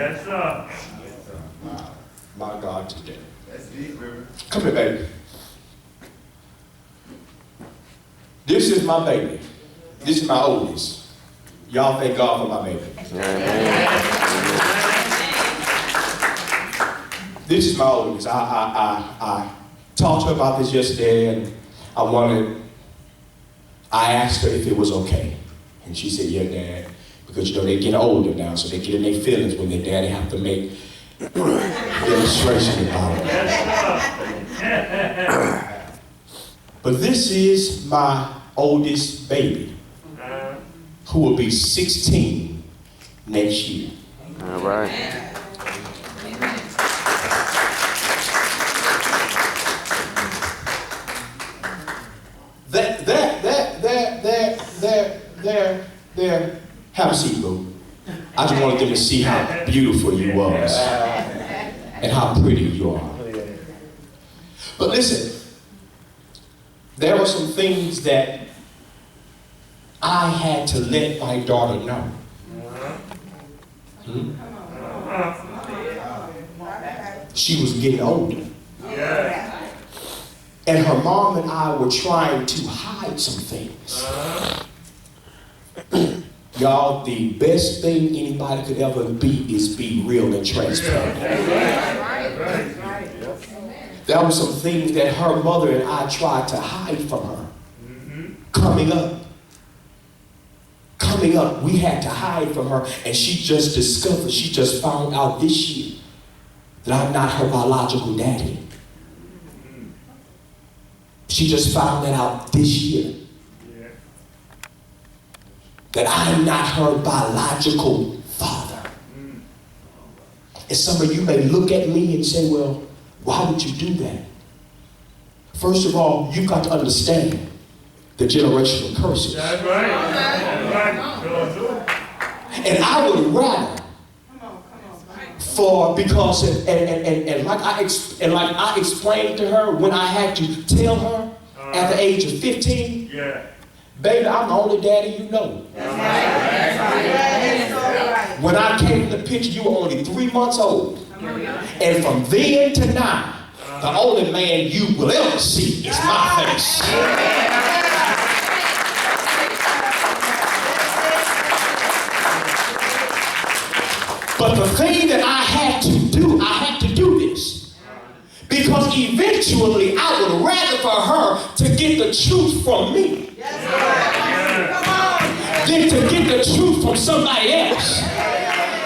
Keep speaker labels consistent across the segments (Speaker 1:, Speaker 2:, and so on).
Speaker 1: Yes, sir.
Speaker 2: My God today. Come here, baby. This is my baby. This is my oldest. Y'all thank God for my baby. This is my oldest. I talked to her about this yesterday, and I asked her if it was okay. And she said, yeah, Dad. Because, they get older now, so they get in their feelings when their daddy have to make demonstration about it. But this is my oldest baby, who will be 16 next year.
Speaker 3: All right.
Speaker 2: There. Have a seat, boo. I just wanted them to see how beautiful you was and how pretty you are. But listen, there were some things that I had to let my daughter know. She was getting older. And her mom and I were trying to hide some things. Y'all, the best thing anybody could ever be is be real and transparent. There were some things that her mother and I tried to hide from her. Coming up, we had to hide from her, and she just found out this year that I'm not her biological daddy. She just found that out this year. That I'm not her biological father. And some of you may look at me and say, well, why would you do that? First of all, you've got to understand the generational curses.
Speaker 1: That's right. That's right.
Speaker 2: And I would rather, because like I explained to her when I had to tell her at the age of 15, baby, I'm the only daddy you know. When I came in the picture, you were only 3 months old. And from then to now, the only man you will ever see is my face. But the thing that I had to do this. Because eventually I would rather for her to get the truth from me than to get the truth from somebody else.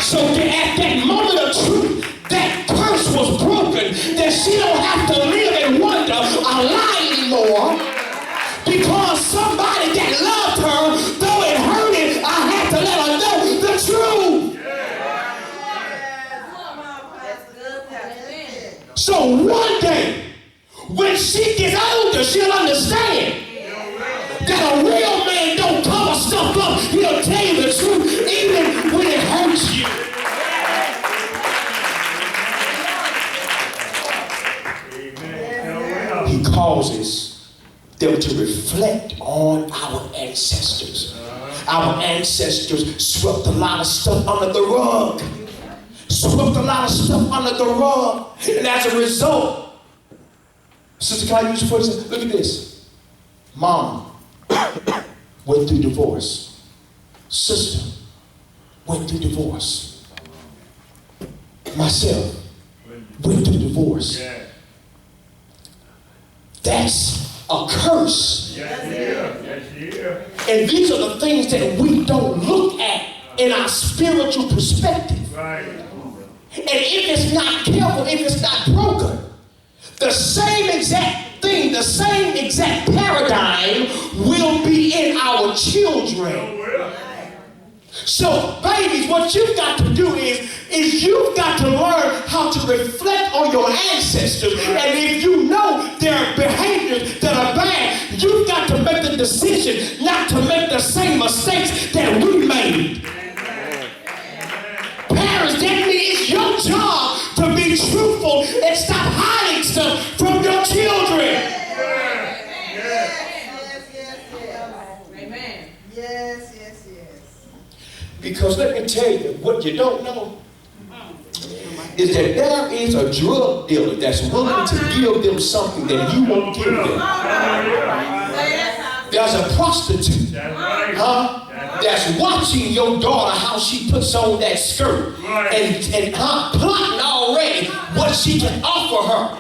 Speaker 2: So at that moment of truth, that curse was broken, that she don't have to live and wonder a lie anymore, because somebody that loved her, though it hurted, I had to let her know the truth. So one day, when she gets older, she'll understand that a real man don't cover stuff up. He'll tell you the truth, even when it hurts you. He causes them to reflect on our ancestors. Our ancestors swept a lot of stuff under the rug. And as a result, Sister, can I use for instance? Look at this. Mom went through divorce. Sister went through divorce. Myself went through divorce. That's a curse. And these are the things that we don't look at in our spiritual perspective. And if it's not careful, if it's not broken, the same exact thing, the same exact paradigm will be in our children. So, babies, what you've got to do is you've got to learn how to reflect on your ancestors. And if you know there are behaviors that are bad, you've got to make the decision not to make the same mistakes that we made. Parents, that means it's your job to be truthful and stop hiding stuff from your children.
Speaker 4: Amen.
Speaker 2: Because let me tell you, what you don't know is that there is a drug dealer that's willing to give them something that you won't give them. There's a prostitute that's watching your daughter how she puts on that skirt and plotting already what she can offer her.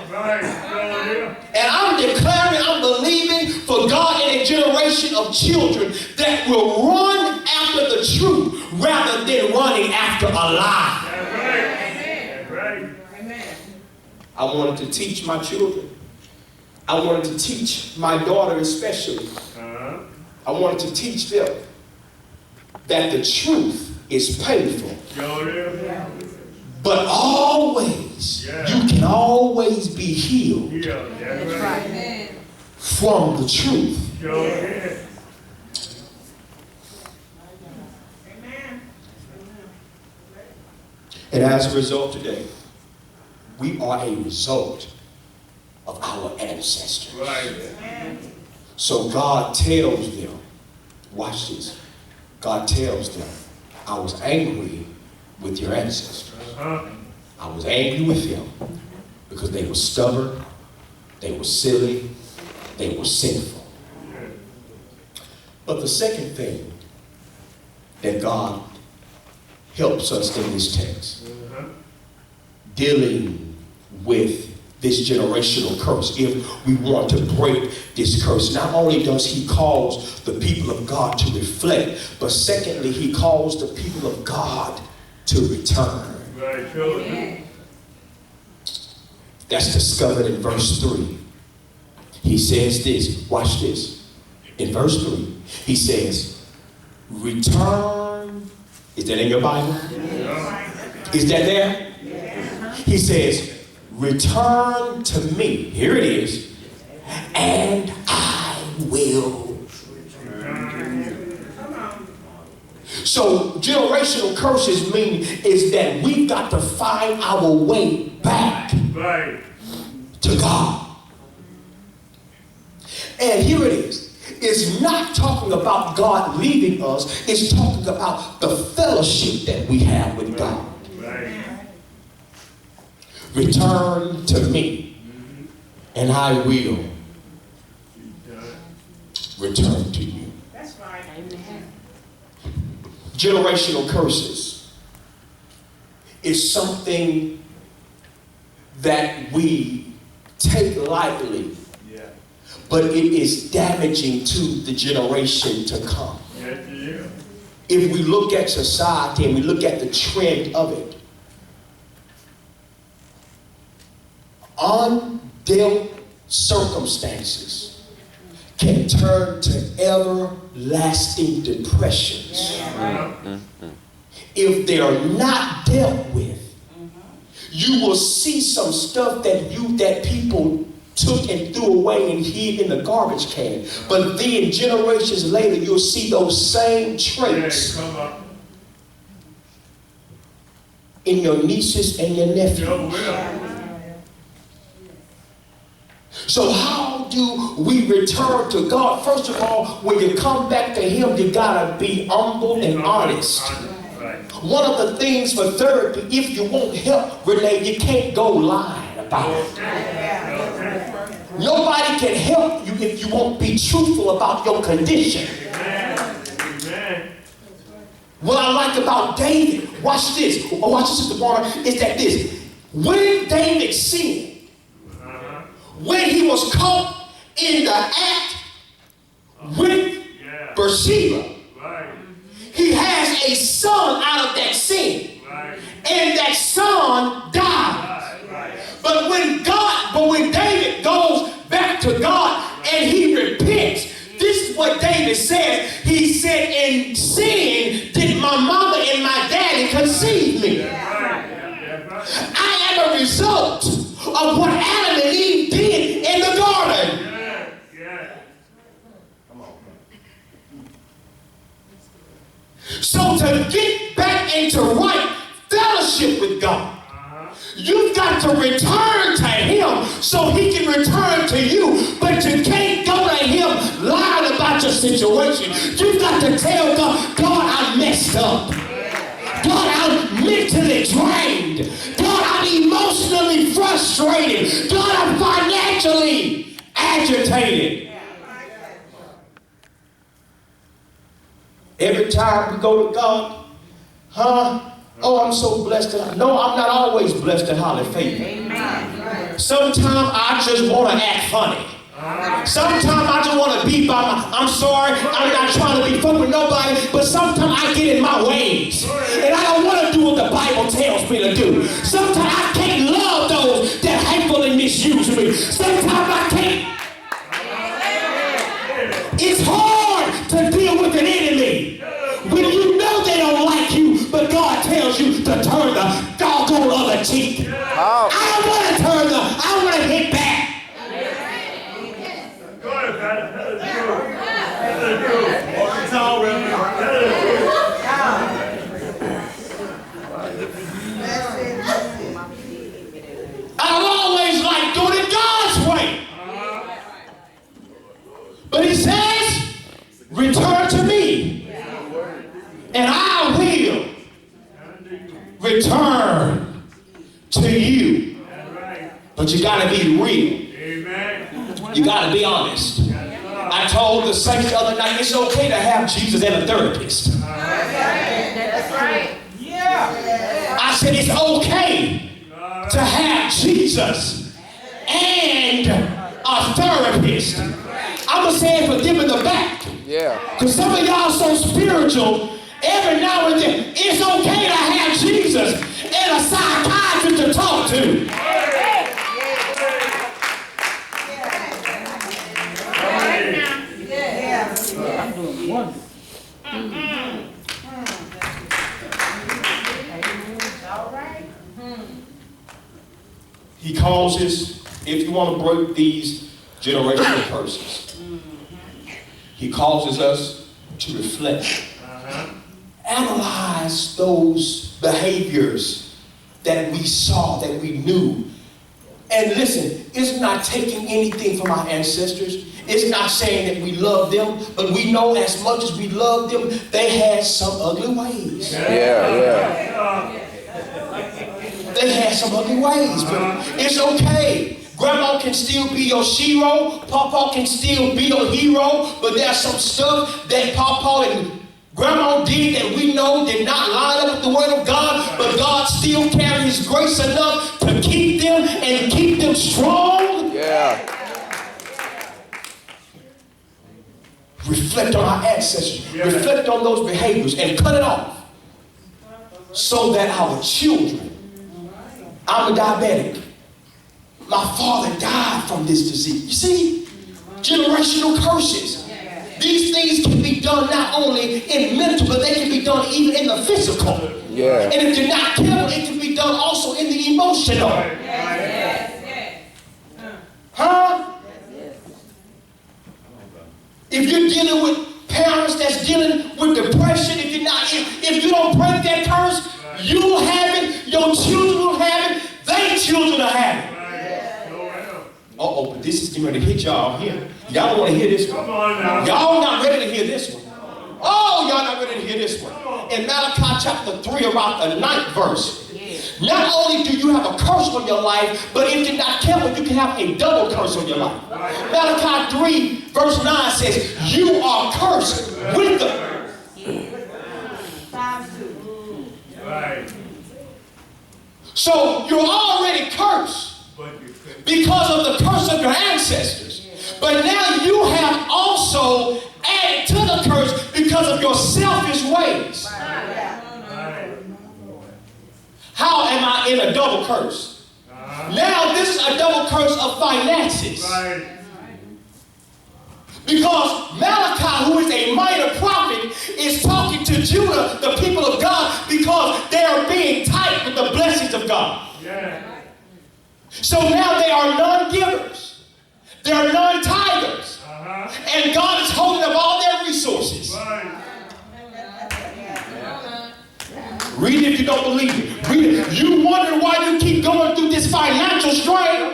Speaker 2: And I'm declaring, I'm believing for God in a generation of children that will run after the truth rather than running after a lie. I wanted to teach my children. I wanted to teach my daughter especially. I wanted to teach them that the truth is painful. But always, you can always be healed from the truth. And as a result today, we are a result of our ancestors. So God tells them, watch this, God tells them, I was angry with your ancestors. I was angry with them because they were stubborn, they were silly, they were sinful. But the second thing that God helps us in this text, dealing with this generational curse, if we want to break this curse, not only does he cause the people of God to reflect, but secondly, he calls the people of God to return. That's discovered in verse 3. He says this, watch this. In verse 3, he says, return. Is that in your Bible? Is that there? He says, return to me. Here it is. And I will. So generational curses mean is that we've got to find our way back to God. And here it is. It's not talking about God leaving us. It's talking about the fellowship that we have with God. Return to me, and I will return to you.
Speaker 1: That's right. Amen.
Speaker 2: Generational curses is something that we take lightly, but it is damaging to the generation to come. If we look at society and we look at the trend of it, undealt circumstances can turn to everlasting depressions. If they are not dealt with, you will see some stuff that people took and threw away and hid in the garbage can. But then generations later, you'll see those same traits in your nieces and your nephews. So how do we return to God? First of all, when you come back to him, you gotta be humble and honest. One of the things for therapy, if you want help, Renee, you can't go lying about it. Nobody can help you if you won't be truthful about your condition. What I like about David, watch this, Sister Barner, is that this. When David sinned, when he was caught in the act with Bathsheba, he has a son out of that sin. And that son died. But when David goes back to God and he repents, this is what David says. He said, in sin did my mama and my daddy conceive me. I am a result of what Adam and Eve did in the garden. So to get back into right fellowship with God, you've got to return to him so he can return to you. But you can't go to him lying about your situation. You've got to tell God, God, I messed up. God, mentally drained. God, I'm emotionally frustrated. God, I'm financially agitated. Every time we go to God, oh, I'm so blessed. No, I'm not always blessed and highly favored. Sometimes I just want to act funny. Sometimes I just want to be by I'm sorry, I'm not trying to be funny with nobody, but sometimes I get in my ways. And I don't want to do what the Bible tells me to do. Sometimes I can't love those that hateful and misuse me. Sometimes I can't. It's hard to deal with an enemy when you know they don't like you, but God tells you to turn the doggone other cheek. I don't want to turn I want to hit back. I've always liked doing it God's way. But he says, return to me, and I will return to you. But you got to be real. You got to be honest. I told the saints the other night, it's okay to have Jesus and a therapist.
Speaker 3: That's right. Yeah.
Speaker 2: I said it's okay to have Jesus and a therapist. I'm going to say it for them in the back.
Speaker 4: Yeah.
Speaker 2: Because some of y'all so spiritual, every now and then, it's okay to have Jesus and a psychiatrist to talk to. He causes, if you want to break these generational curses, he causes us to reflect, analyze those behaviors that we saw, that we knew. And listen, it's not taking anything from our ancestors. It's not saying that we love them, but we know as much as we love them, they had some ugly ways.
Speaker 4: Yeah.
Speaker 2: They had some ugly ways, but it's okay. Grandma can still be your shero. Papa can still be your hero, but there's some stuff that Papa and Grandma did that we know did not line up with the Word of God, but God still carried His grace enough to keep them and keep them strong.
Speaker 4: Yeah.
Speaker 2: Reflect on our ancestors. Reflect on those behaviors and cut it off so that our children. I'm a diabetic. My father died from this disease. You see? Generational curses. These things can be done not only in mental, but they can be done even in the physical.
Speaker 4: Yeah.
Speaker 2: And if you're not careful, it can be done also in the emotional. Huh? If you're dealing with parents that's dealing with depression, if you don't break that curse, you'll have it, your children will have it, their children will have it. Uh-oh, but this is getting ready to hit y'all here. Y'all don't want to hear this one. Y'all not ready to hear this one. Oh, y'all not ready to hear this one. In Malachi chapter 3, about the 9th verse, not only do you have a curse on your life, but if you're not careful, you can have a double curse on your life. Malachi 3, verse 9 says, you are cursed with the curse. So you're already cursed because of the curse of your ancestors. But now you have also added to the curse because of your selfish ways. How am I in a double curse? Now this is a double curse of finances. Because Malachi, who is a minor prophet, is talking to Judah, the people of God, because they are being tight with the blessings of God. So now they are non-givers. They are non-tithers. And God is holding up all their resources. Read it if you don't believe it. Read it. You wonder why you keep going through this financial strain.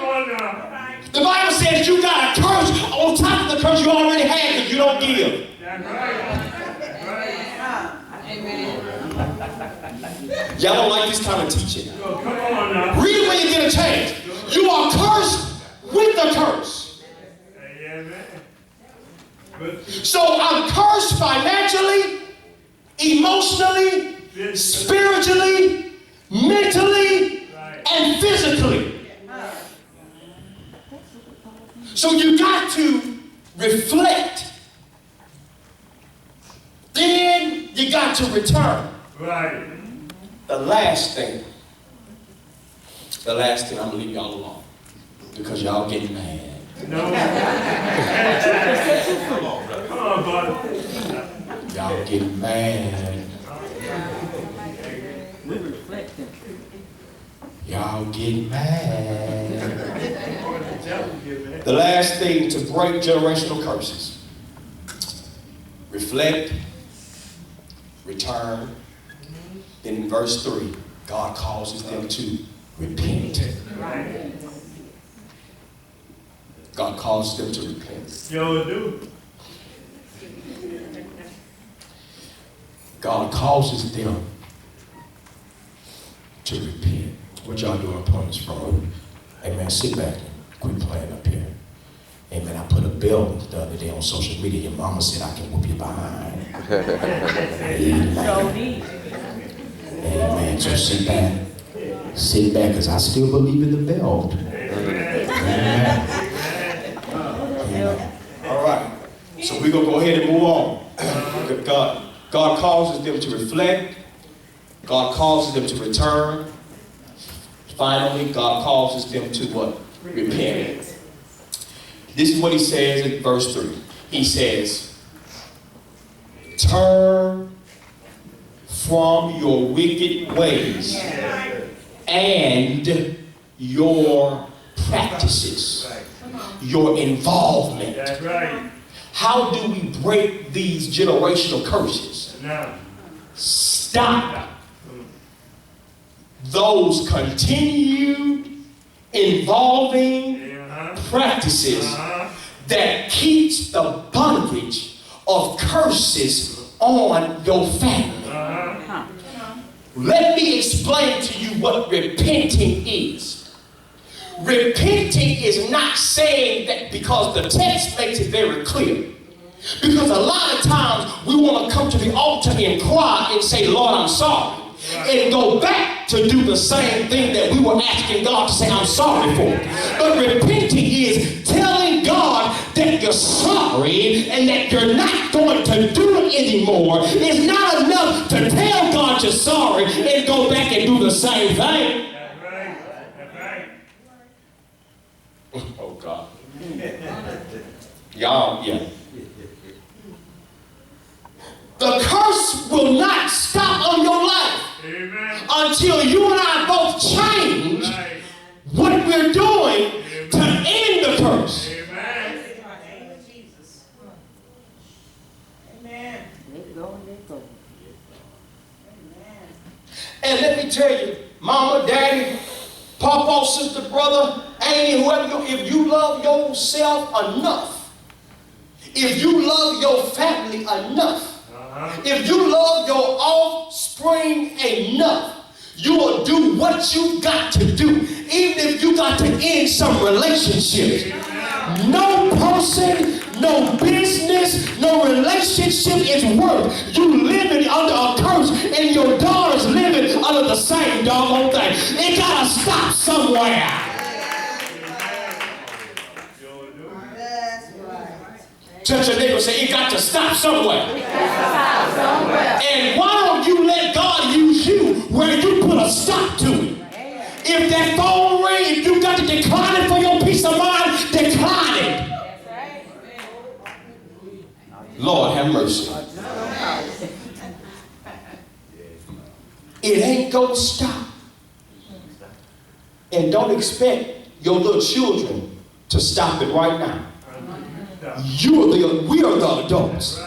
Speaker 2: The Bible says you got a curse on top of the curse you already had because you don't give. Amen. Y'all don't like this kind of teaching.
Speaker 1: Oh, come on now.
Speaker 2: Read it when you get a chance. You are cursed with the curse.
Speaker 1: Yeah, man.
Speaker 2: So I'm cursed financially, emotionally, spiritually, mentally, and physically. So you got to reflect. Then you got to return.
Speaker 1: Right.
Speaker 2: The last thing I'm gonna leave y'all alone because y'all getting mad.
Speaker 1: No. Come on, brother.
Speaker 2: Y'all getting mad.
Speaker 3: We reflecting.
Speaker 2: Y'all getting mad. The last thing to break generational curses. Reflect, return. Then in verse 3, God causes them to repent. God causes them to repent.
Speaker 1: Yo, do.
Speaker 2: God causes them to repent. What y'all doing up on this phone? Amen. Sit back and quit playing up here. Amen. I put a bill the other day on social media. Your mama said I can whoop you behind. Amen. Amen. So sit back. Sit back, because I still believe in the belt. Amen. Amen. All right. So we're going to go ahead and move on. God causes them to reflect. God causes them to return. Finally, God causes them to what? Repent. This is what he says in verse 3. He says, turn from your wicked ways and your practices, your involvement.
Speaker 1: That's right.
Speaker 2: How do we break these generational curses?
Speaker 1: No.
Speaker 2: Stop those continued involving practices that keeps the bondage of curses on your family. Let me explain to you what repenting is. Repenting is not saying that, because the text makes it very clear. Because a lot of times we want to come to the altar and cry and say, Lord, I'm sorry. And go back to do the same thing that we were asking God to say, I'm sorry for. But repenting is telling God that you're sorry and that you're not going to do it anymore. It's not enough to tell God you're sorry and go back and do the same thing.
Speaker 1: That's right. That's right.
Speaker 2: Oh, God. Y'all, yeah. The curse will not stop on your life.
Speaker 1: Amen.
Speaker 2: Until you and I both change what we're doing to end the curse.
Speaker 1: Amen.
Speaker 3: Amen. Let go and let go.
Speaker 2: And let me tell you, mama, daddy, papa, sister, brother, auntie, whoever, if you love yourself enough, if you love your family enough, if you love your offspring enough, you will do what you got to do, even if you got to end some relationships. No person, no business, no relationship is worth you living under a curse and your daughter's living under the same doggone thing. It gotta stop somewhere. Touch your neighbor, say, it got to stop somewhere. And why don't you let God use you where you put a stop to it? If that phone ring, if you got to decline it for your peace of mind, decline it. Lord have mercy. It ain't gonna stop. And don't expect your little children to stop it right now. We are the adults.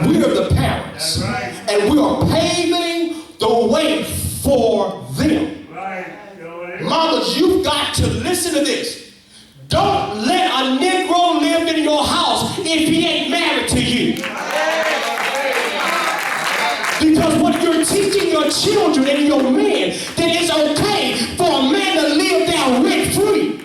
Speaker 2: We are the parents. And we are paving the way for them. Mamas, you've got to listen to this. Don't let a Negro live in your house if he ain't married to you. Because what you're teaching your children and your men, then it's okay for a man to live there rent free.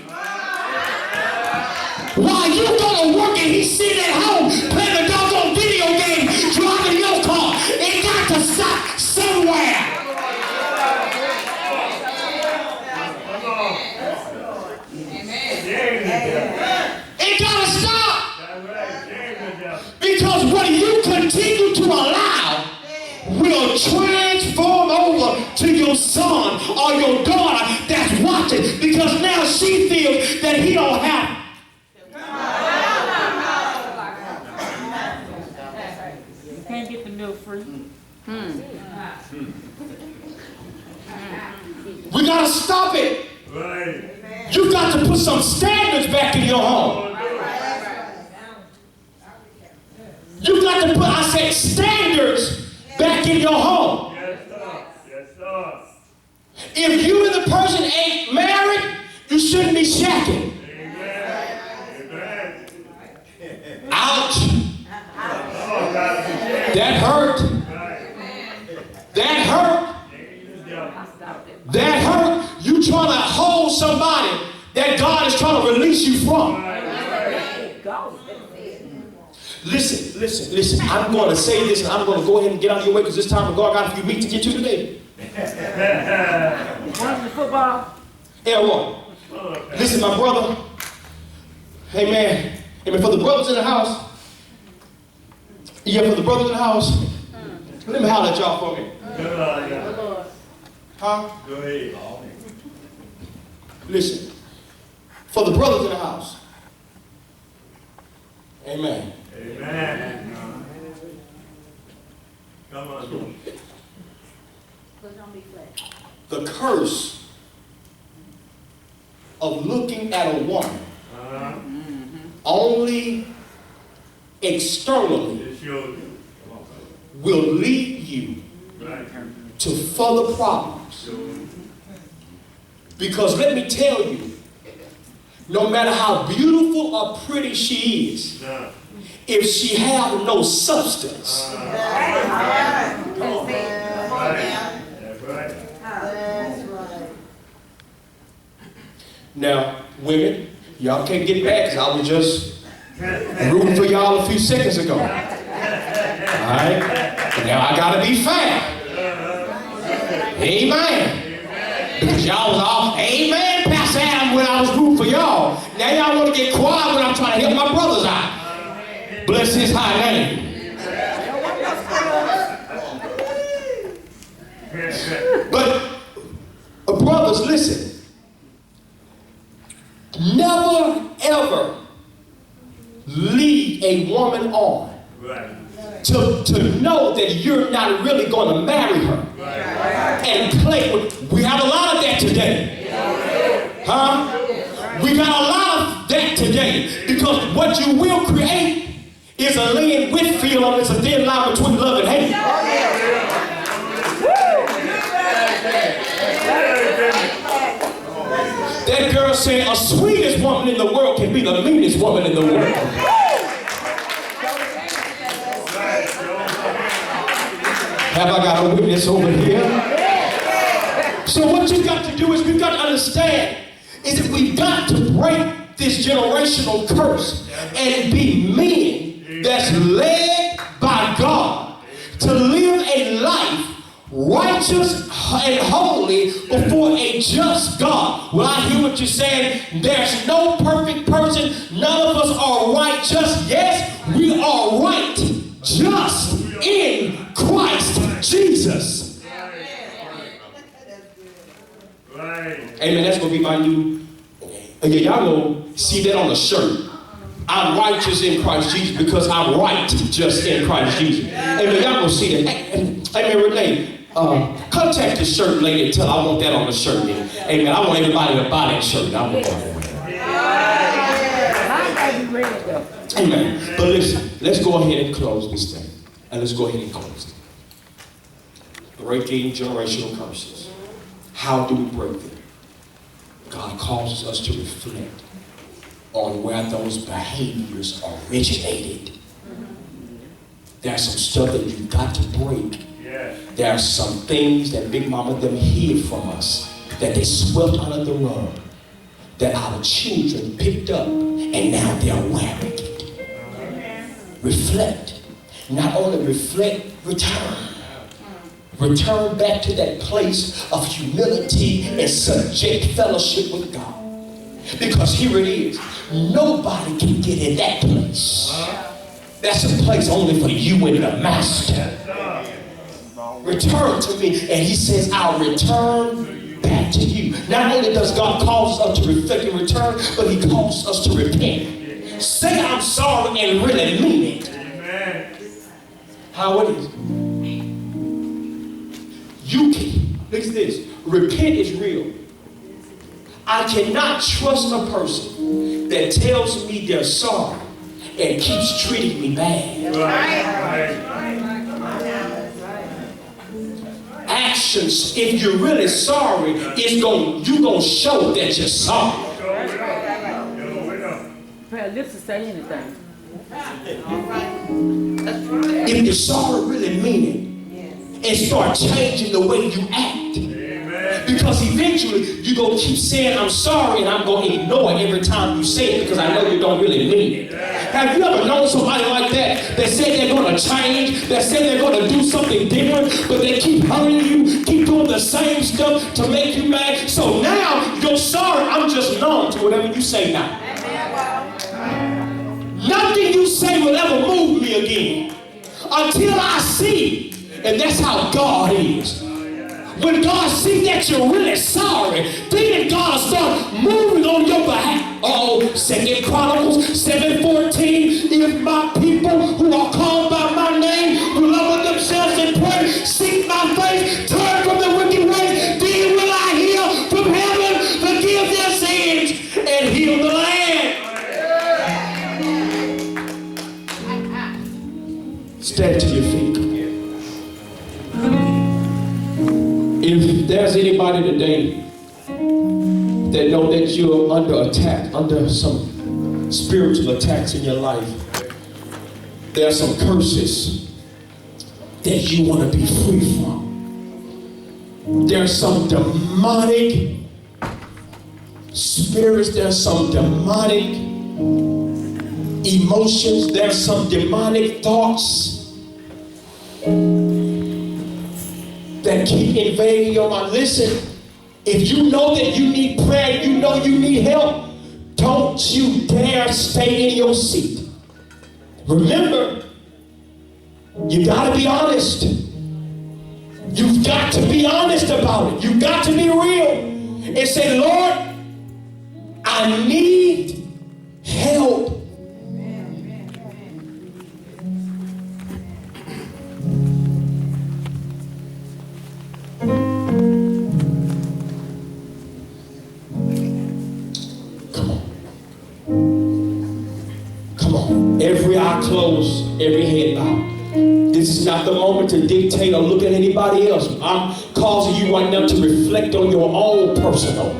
Speaker 2: While you go to work and he's sitting at home playing a doggone video game, driving your car, it got to stop somewhere. It got to stop. Because what you continue to allow will transform over to your son or your daughter that's watching, because now she feels that he don't have it.
Speaker 3: You can't get the milk free.
Speaker 2: We got to stop it.
Speaker 1: Right.
Speaker 2: You got to put some standards back in your home. You got to put, I said, standards back in your home.
Speaker 1: Yes, sir. Yes, sir.
Speaker 2: If you and the person ain't married, you shouldn't be shacking.
Speaker 1: Amen. Amen.
Speaker 2: Ouch.
Speaker 1: Oh, God.
Speaker 2: That hurt.
Speaker 1: Right.
Speaker 2: That hurt. That hurt. You trying to hold somebody that God is trying to release you from. Listen. I'm going to say this, and I'm going to go ahead and get out of your way, because this time God got a few weeks to get to today.
Speaker 3: Watching the football.
Speaker 2: L1. Listen, my brother. Amen. Amen. For the brothers in the house. Yeah, for the brothers in the house. Let me holler at y'all for me. Huh?
Speaker 1: Go ahead.
Speaker 2: Listen. For the brothers in the house. Amen.
Speaker 1: Amen. Come on.
Speaker 2: The curse of looking at a woman only externally
Speaker 1: It's yours.
Speaker 2: will lead you
Speaker 1: Right.
Speaker 2: to further problems. Because let me tell you, no matter how beautiful or pretty she is,
Speaker 1: No.
Speaker 2: if she have no substance,
Speaker 1: Right. That's right.
Speaker 2: now, women, y'all can't get back, because I was just rooting for y'all a few seconds ago. All right? But now I got to be fair. Amen. Because y'all was all, amen, Pastor Adam, when I was rooting for y'all. Now y'all want to get quiet when I'm trying to help my brothers out. Bless his high name. But, brothers, listen. Never, ever lead a woman on
Speaker 1: Right.
Speaker 2: to know that you're not really going to marry her and play with. We have a lot of that today. Huh? We got a lot of that today, because what you will create is a Lynn Whitfield on this, a thin line between love and hate. That girl said, a sweetest woman in the world can be the meanest woman in the world. Have I got a witness over here? So what you've got to do is, we've got to understand, is that we've got to break this generational curse and be men that's led by God to live a life righteous and holy before a just God. Well, I hear what you're saying. There's no perfect person. None of us are righteous. Yes, we are right, just in Christ Jesus.
Speaker 1: Right.
Speaker 2: Amen. That's going to be my new. Again, y'all gonna see that on the shirt. I'm righteous in Christ Jesus because I'm right just in Christ Jesus. Amen. Y'all gonna see that. Amen. Renee, contact the shirt lady and tell her I want that on the shirt. Amen. I want everybody to buy that shirt. I want that. Amen. But listen, let's go ahead and close this thing. And let's go ahead and close it. Breaking generational curses. How do we break them? God causes us to reflect on where those behaviors originated. There's some stuff that you've got to break.
Speaker 1: Yes.
Speaker 2: There are some things that Big Mama them hid from us, that they swept under the rug, that our children picked up, and now they're wearing it. Reflect. Not only reflect, return. Return back to that place of humility and subject fellowship with God. Because here it is. Nobody can get in that place. That's a place only for you and the Master. Return to me. And he says, I'll return back to you. Not only does God cause us to reflect and return, but he calls us to repent. Say I'm sorry and really mean it.
Speaker 1: Amen.
Speaker 2: How it is. You can, look at this. Repent is real. I cannot trust a person that tells me they're sorry and keeps treating me bad.
Speaker 1: Right.
Speaker 2: Actions, if you're really sorry, you're gonna show that you're sorry.
Speaker 3: Lips to say anything.
Speaker 2: If you're sorry, really mean it. And start changing the way you act.
Speaker 1: Amen.
Speaker 2: Because eventually you're going to keep saying I'm sorry and I'm going to ignore it every time you say it because I know you don't really mean it. Have you ever known somebody like that said they're going to change, that said they're going to do something different, but they keep hurting you, keep doing the same stuff to make you mad? So now you're sorry, I'm just numb to whatever you say now. Nothing you say will ever move me again until I see. And that's how God is. When God sees that you're really sorry, then God will start moving on your behalf. Oh, 2 Chronicles 7:14. If my people who are called by my name will humble themselves and pray, seek my face, turn from the wicked ways, then will I hear from heaven, forgive their sins, and heal the land. Stand to your feet. If there's anybody today that know that you're under attack, under some spiritual attacks in your life, there are some curses that you want to be free from. There's some demonic spirits, there's some demonic emotions, there's some demonic thoughts that keep invading your mind. Listen, if you know that you need prayer, you know you need help, don't you dare stay in your seat. Remember, you got to be honest. You've got to be honest about it. You've got to be real and say, Lord, I need help. Every eye closed, every head bowed. This is not the moment to dictate or look at anybody else. I'm causing you right now to reflect on your own personal.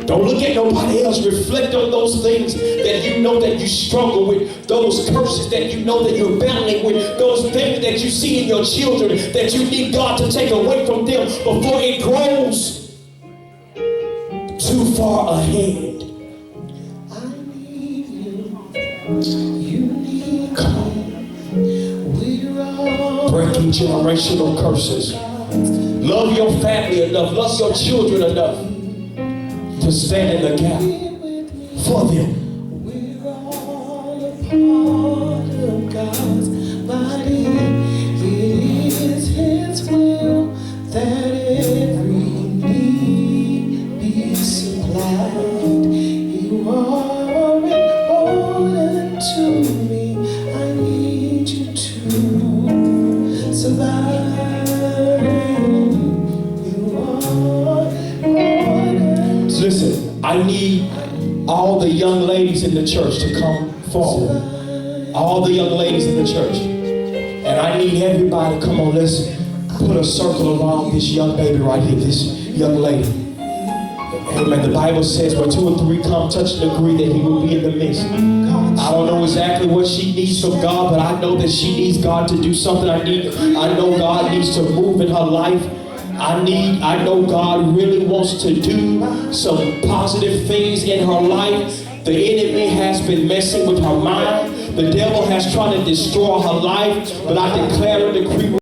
Speaker 2: Don't look at nobody else. Reflect on those things that you know that you struggle with, those curses that you know that you're battling with, those things that you see in your children that you need God to take away from them before it grows too far ahead. Come on. Breaking generational curses. Love your family enough, love your children enough to stand in the gap for them.
Speaker 5: We're all a part of God's body. It is His will that every need be supplied. You are important to me. I need you to survive. You are important.
Speaker 2: Listen, I need all the young ladies in the church to come forward. All the young ladies in the church. And I need everybody, come on, let's put a circle around this young baby right here, this young lady. Amen. The Bible says where 2 or 3 come, touch and agree that he will be in the midst. I don't know exactly what she needs from God, but I know that she needs God to do something. I know God needs to move in her life. I know God really wants to do some positive things in her life. The enemy has been messing with her mind. The devil has tried to destroy her life, but I declare and decree